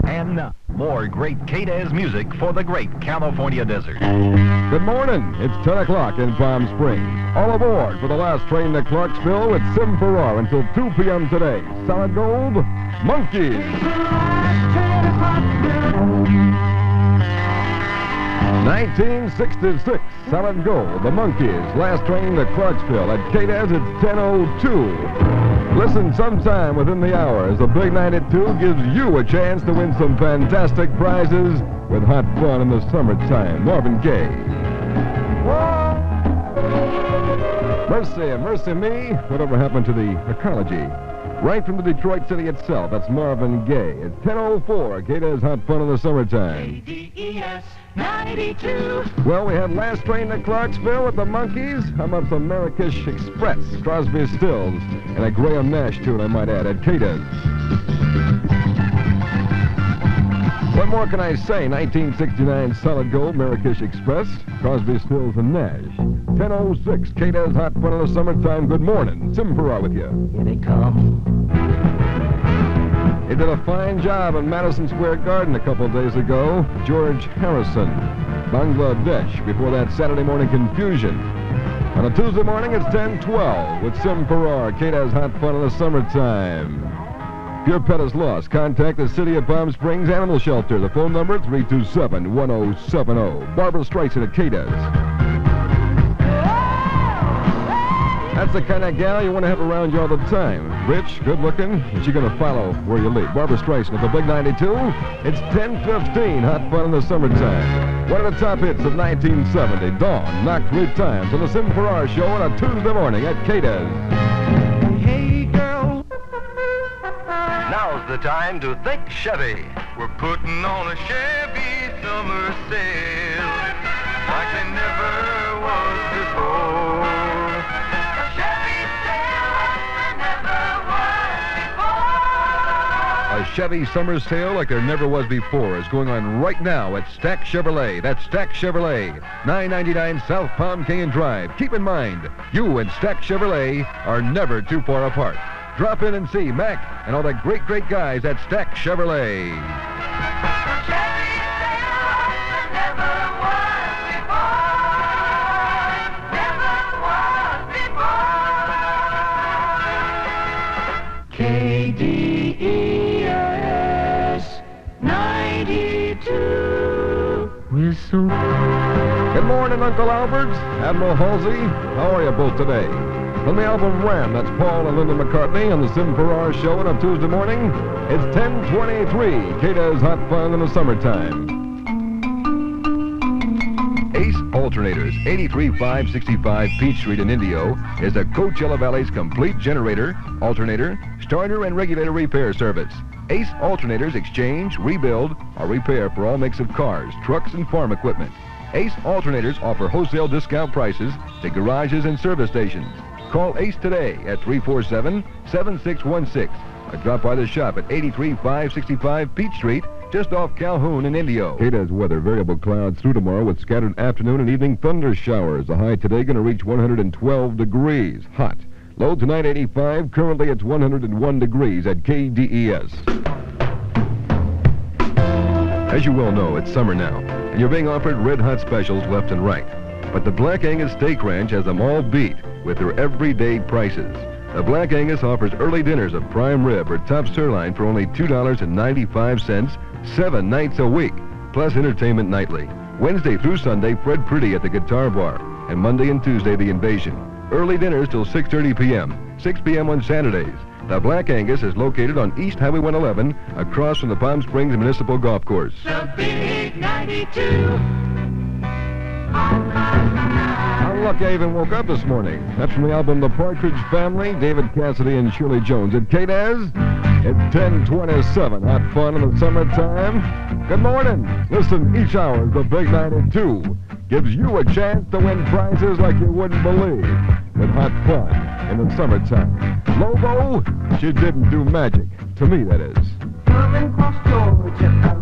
And now, more great KDES music for the great California desert. Good morning. It's 10 o'clock in Palm Springs. All aboard for the last train to Clarksville with Sim Farar until 2 p.m. today. Solid Gold, Monkeys. 1966, Solid Gold, the Monkeys. Last train to Clarksville at KDES at 10:02. Listen sometime within the hour as the Big 92 gives you a chance to win some fantastic prizes with hot fun in the summertime. Marvin Gaye. Mercy me, whatever happened to the ecology? Right from the Detroit city itself, that's Marvin Gaye. It's 10:04, KDES Hot Fun in the summertime. KDES 92. Well, we had Last Train to Clarksville with the Monkeys. How about some Marrakesh Express, Crosby, Stills, and a Graham Nash tune, I might add, at KDES. What more can I say? 1969 Solid Gold, Marrakesh Express, Crosby, Stills, and Nash. 10:06, KDES Hot Fun in the summertime. Good morning. Sim Farar with you. Here they come. He did a fine job in Madison Square Garden a couple of days ago. George Harrison, Bangladesh, before that Saturday morning confusion. On a Tuesday morning, it's 10:12 with Sim Farar, KDES Hot Fun in the summertime. If your pet is lost, contact the City of Palm Springs Animal Shelter. The phone number, 327-1070. Barbara Streisand at KDES. That's the kind of gal you want to have around you all the time. Rich, good-looking, and she's going to follow where you lead. Barbara Streisand at the Big 92. It's 10:15, hot fun in the summertime. One of the top hits of 1970, Dawn, knocked 3 times on the Sim Farar Show on a Tuesday morning at KDES. Hey, girl. Now's the time to think Chevy. We're putting on a Chevy summer sale like there never was before. A Chevy sale like there never was before. A Chevy summer sale like there never was before is going on right now at Stack Chevrolet. That's Stack Chevrolet, 999 South Palm Canyon Drive. Keep in mind, you and Stack Chevrolet are never too far apart. Drop in and see Mac and all the great guys at Stack Chevrolet. Chevy sale like there never was before. Never was before. KDES 92. Whistle. Good morning, Uncle Albert, Admiral Halsey. How are you both today? On the album Ram, that's Paul and Linda McCartney on the Sim Farar Show on a Tuesday morning. It's 10:23, KDES Hot Fun in the summertime. Ace Alternators, 83565 Peach Street in Indio, is the Coachella Valley's complete generator, alternator, starter, and regulator repair service. Ace Alternators exchange, rebuild, or repair for all makes of cars, trucks, and farm equipment. Ace Alternators offer wholesale discount prices to garages and service stations. Call Ace today at 347-7616 or drop by the shop at 83565 Peach Street, just off Calhoun in Indio. KDES weather, variable clouds through tomorrow with scattered afternoon and evening thunder showers. The high today going to reach 112 degrees. Hot. Low tonight 85. Currently it's 101 degrees at KDES. As you well know, it's summer now, and you're being offered red-hot specials left and right. But the Black Angus Steak Ranch has them all beat with their everyday prices. The Black Angus offers early dinners of prime rib or top sirloin for only $2.95, 7 nights a week, plus entertainment nightly. Wednesday through Sunday, Fred Pretty at the Guitar Bar, and Monday and Tuesday, The Invasion. Early dinners till 6:30 p.m., 6 p.m. on Saturdays. The Black Angus is located on East Highway 111, across from the Palm Springs Municipal Golf Course. The Big 92. How lucky I even woke up this morning. That's from the album The Partridge Family, David Cassidy and Shirley Jones. At KDES, it's 10:27. Hot fun in the summertime. Good morning. Listen, each hour, the Big 92 gives you a chance to win prizes like you wouldn't believe with hot fun in the summertime. Lobo, she didn't do magic. To me, that is. Coming across Georgia.